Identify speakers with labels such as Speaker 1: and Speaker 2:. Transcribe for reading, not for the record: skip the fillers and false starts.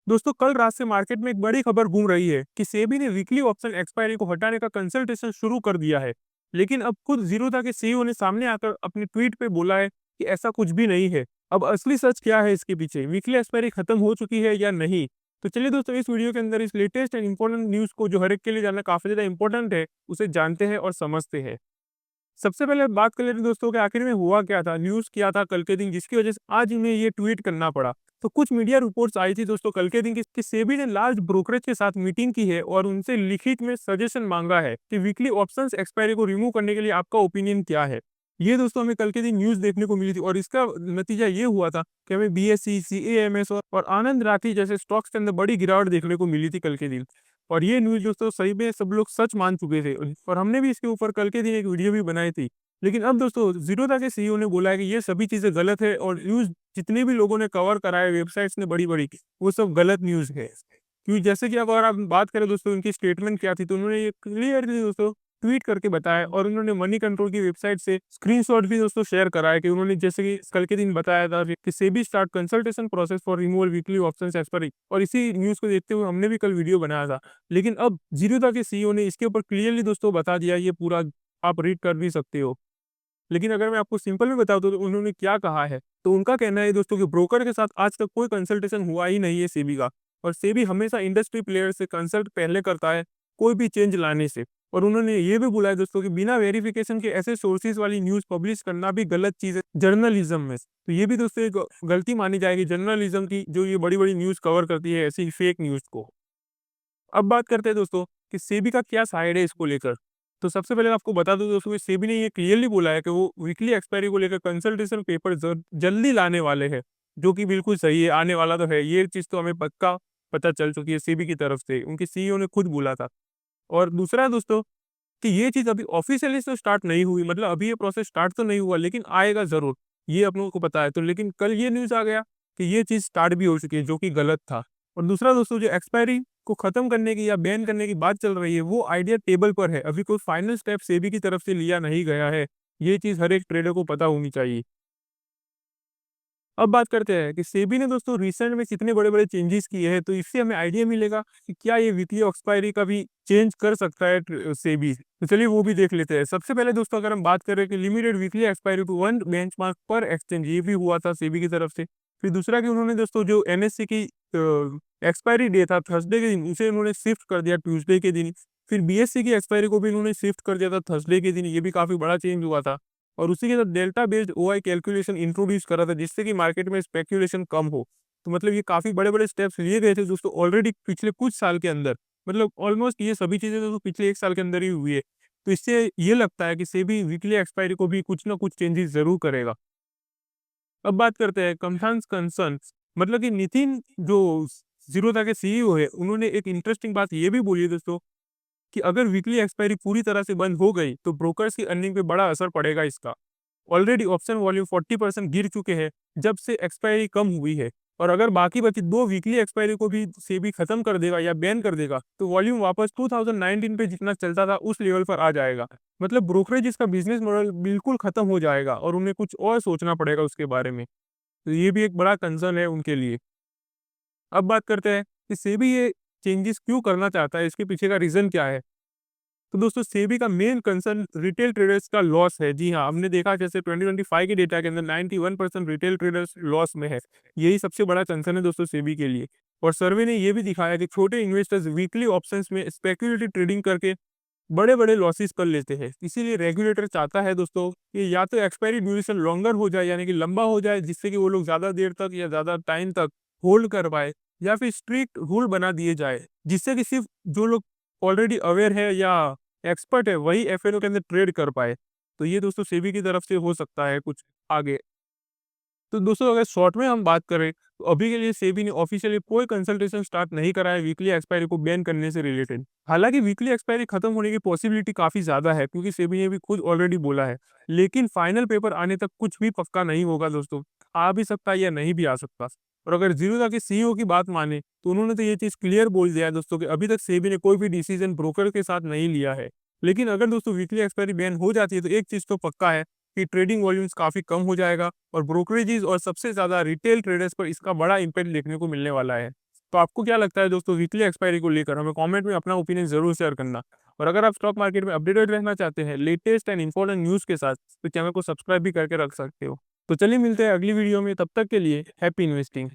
Speaker 1: दोस्तों कल रात से मार्केट में एक बड़ी खबर घूम रही है कि सेबी ने वीकली ऑप्शन एक्सपायरी को हटाने का कंसल्टेशन शुरू कर दिया है। लेकिन अब खुद जीरोधा के सीईओ ने सामने आकर अपने ट्वीट पे बोला है कि ऐसा कुछ भी नहीं है। अब असली सच क्या है इसके पीछे, वीकली एक्सपायरी खत्म हो चुकी है या नहीं? तो चलिए दोस्तों, इस वीडियो के अंदर इस लेटेस्ट एंड इंपॉर्टेंट न्यूज को, जो हर एक के लिए जानना काफी ज्यादा इंपॉर्टेंट है, उसे जानते हैं और समझते हैं। सबसे पहले बात कर लेते हैं दोस्तों कि आखिर में हुआ क्या था, न्यूज़ क्या था कल के दिन, जिसकी वजह से आज इन्हें ये ट्वीट करना पड़ा। तो कुछ मीडिया रिपोर्ट्स आई थी दोस्तों कल के दिन कि सेबी ने लार्ज ब्रोकरेज के साथ मीटिंग की है और उनसे लिखित में सजेशन मांगा है कि वीकली ऑप्शंस एक्सपायरी को रिमूव करने के लिए आपका ओपिनियन क्या है। ये दोस्तों हमें कल के दिन न्यूज़ देखने को मिली थी और इसका नतीजा ये हुआ था कि हमें बीएसई, सीएएमएस और आनंद राठी जैसे स्टॉक्स के अंदर बड़ी गिरावट देखने को मिली थी कल के दिन। और ये न्यूज़ दोस्तों सही में सब लोग सच मान चुके थे और हमने भी इसके ऊपर कल के दिन एक वीडियो भी बनाई थी। लेकिन अब दोस्तों ज़ीरोधा के सीईओ ने बोला है कि ये सभी चीज़ें गलत है और न्यूज़ जितने भी लोगों ने कवर करा है वेबसाइट्स ने बड़ी-बड़ी, वो सब गलत न्यूज़ है। क्योंकि जैसे कि अगर आप बात करें दोस्तों उनकी स्टेटमेंट क्या थी, तो उन्होंने ये क्लियरली दोस्तों ट्वीट करके बताया और उन्होंने मनी कंट्रोल की वेबसाइट से स्क्रीनशॉट भी दोस्तों शेयर करा है कि उन्होंने जैसे कि कल के दिन बताया था कि SEBI start consultation process for removal weekly options as per. और इसी न्यूज़ को देखते हुए हमने भी कल वीडियो बनाया था। लेकिन अब ज़ीरोधा के सीईओ ने इसके ऊपर क्लियरली दोस्तों बता दिया, ये पूरा आप रीड कर भी सकते हो। लेकिन अगर मैं आपको सिंपल में बता दूँ तो उन्होंने क्या कहा है, तो उनका कहना है दोस्तों कि ब्रोकर के साथ आज तक कोई कंसल्टेशन हुआ ही नहीं है सेबी का। और सेबी हमेशा इंडस्ट्री प्लेयर से कंसल्ट पहले करता है, कोई भी चेंज लाने से। और उन्होंने ये भी बोला है दोस्तों कि बिना वेरिफिकेशन के ऐसे सोर्सेज़ वाली न्यूज़ पब्लिश करना भी गलत चीज़ है जर्नलिज़्म में। तो ये भी दोस्तों एक गलती मानी जाएगी जर्नलिज़्म की, जो ये बड़ी-बड़ी न्यूज़ कवर करती है ऐसी फेक न्यूज़ को। अब बात करते हैं दोस्तों कि सेबी का क्या साइड है इसको लेकर। तो सबसे पहले आपको बता दूं दोस्तों कि सेबी ने ये क्लियरली बोला है कि वो वीकली एक्सपायरी को लेकर कंसल्टेशन पेपर जल्दी लाने वाले हैं, जो कि बिल्कुल सही है, आने वाला तो है। ये चीज़ तो हमें पक्का पता चल चुकी है सेबी की तरफ से, उनके सीईओ ने खुद बोला था। और दूसरा दोस्तों कि ये चीज़ अभी ऑफ़िशियली तो स्टार्ट नहीं हुई, मतलब अभी ये प्रोसेस स्टार्ट तो नहीं हुआ, लेकिन आएगा ज़रूर, ये आप लोगों को पता है। तो लेकिन कल ये न्यूज़ आ गया कि ये चीज़ स्टार्ट भी हो चुकी है, जो कि गलत था। और दूसरा दोस्तों, जो एक्सपायरी को ख़त्म करने की या बैन करने की बात चल रही है, वो आइडिया टेबल पर है। अभी कोई फाइनल स्टेप सेबी की तरफ से लिया नहीं गया है। ये चीज़ हर एक ट्रेडर को पता होनी चाहिए। अब बात करते हैं कि सेबी ने दोस्तों रिसेंट में कितने बड़े-बड़े चेंजेस किए हैं, तो इससे हमें आइडिया मिलेगा कि क्या ये वीकली एक्सपायरी का भी चेंज कर सकता है सेबी। तो चलिए वो भी देख लेते हैं। सबसे पहले दोस्तों अगर हम बात करें कि limited weekly expiry to one benchmark per exchange, ये भी हुआ था सेबी की तरफ से। फिर दूसरा कि उन्होंने दोस्तों जो एनएससी की एक्सपायरी डे था थर्सडे के दिन, उसे उन्होंने शिफ्ट कर दिया ट्यूसडे के दिन। फिर बीएससी की एक्सपायरी को भी उन्होंने शिफ्ट कर दिया था थर्सडे के दिन, ये भी काफ़ी बड़ा चेंज हुआ था। और उसी के साथ delta based OI calculation introduce करा था, जिससे कि मार्केट में स्पेक्युलेशन कम हो। तो मतलब ये काफ़ी बड़े-बड़े स्टेप्स लिए गए थे दोस्तों ऑलरेडी पिछले कुछ साल के अंदर। मतलब ऑलमोस्ट ये सभी चीज़ें तो पिछले 1 साल के अंदर ही हुई है। तो इससे ये लगता है कि सेबी वीकली एक्सपायरी को भी कुछ ना कुछ चेंजेस ज़रूर करेगा। अब बात करते हैं कंसर्न्स कंसर्न्स, मतलब कि नितिन जो ज़ीरोधा के सीईओ है, उन्होंने एक इंटरेस्टिंग बात ये भी बोली है दोस्तों कि अगर वीकली एक्सपायरी पूरी तरह से बंद हो गई, तो ब्रोकर्स की अर्निंग पे बड़ा असर पड़ेगा इसका। ऑलरेडी ऑप्शन वॉल्यूम 40% गिर चुके हैं जब से एक्सपायरी कम हुई है। और अगर बाकी बची 2 वीकली एक्सपायरी को भी सेबी खत्म कर देगा या बैन कर देगा, तो वॉल्यूम वापस 2019 पे जितना चलता था उस लेवल पर आ जाएगा। मतलब ब्रोकरेज का बिजनेस मॉडल बिल्कुल खत्म हो जाएगा और उन्हें कुछ और सोचना पड़ेगा उसके बारे में। तो ये भी एक बड़ा कंसर्न है उनके लिए। अब बात करते हैं कि सेबी ये चेंजेस क्यों करना चाहता है, इसके पीछे का रीज़न क्या है? तो दोस्तों सेबी का मेन कंसर्न रिटेल ट्रेडर्स का लॉस है। जी हाँ, हमने देखा जैसे 2025 के डेटा के अंदर 91% रिटेल ट्रेडर्स लॉस में है। यही सबसे बड़ा कंसर्न है दोस्तों सेबी के लिए। और सर्वे ने ये भी दिखाया कि छोटे इन्वेस्टर्स वीकली ऑप्शंस में स्पेक्युलेटिव ट्रेडिंग करके बड़े-बड़े लॉसेस कर लेते हैं। इसीलिए रेगुलेटर चाहता है दोस्तों कि या तो एक्सपायरी ड्यूरेशन लॉन्गर हो जाए, यानी कि लंबा हो जाए, जिससे कि वो लोग ज़्यादा देर तक या ज़्यादा टाइम तक होल्ड कर पाएँ, या फिर स्ट्रिक्ट रूल बना दिए जाए, जिससे कि सिर्फ़ जो लोग ऑलरेडी अवेयर है या एक्सपर्ट है, वही एफएनओ के अंदर ट्रेड कर पाए। तो ये दोस्तों सेबी की तरफ से हो सकता है कुछ आगे। तो दोस्तों अगर शॉर्ट में हम बात करें, तो अभी के लिए सेबी ने ऑफिशियली कोई कंसल्टेशन स्टार्ट नहीं करा है वीकली एक्सपायरी को बैन करने से रिलेटेड। हालाँकि वीकली एक्सपायरी खत्म होने की पॉसिबिलिटी काफ़ी ज़्यादा है, क्योंकि सेबी ने भी खुद ऑलरेडी बोला है। लेकिन फाइनल पेपर आने तक कुछ भी पक्का नहीं होगा दोस्तों। आ भी सकता है या नहीं भी आ सकता। और अगर ज़ीरोधा के सीईओ की बात माने, तो उन्होंने तो ये चीज़ क्लियर बोल दिया है दोस्तों कि अभी तक सेबी ने कोई भी डिसीजन ब्रोकर के साथ नहीं लिया है। लेकिन अगर दोस्तों वीकली एक्सपायरी बैन हो जाती है, तो एक चीज़ तो पक्का है कि ट्रेडिंग वॉल्यूम्स काफ़ी कम हो जाएगा और ब्रोकरेजेस और सबसे ज़्यादा रिटेल ट्रेडर्स पर इसका बड़ा इम्पैक्ट देखने को मिलने वाला है। तो आपको क्या लगता है दोस्तों वीकली एक्सपायरी को लेकर? हमें कमेंट में अपना ओपिनियन ज़रूर शेयर करना। और अगर आप स्टॉक मार्केट में अपडेटेड रहना चाहते हैं लेटेस्ट एंड इम्पोर्टेंट न्यूज़ के साथ, तो चैनल को सब्सक्राइब भी करके रख सकते हो। तो चलिए मिलते हैं अगली वीडियो में, तब तक के लिए हैप्पी इन्वेस्टिंग।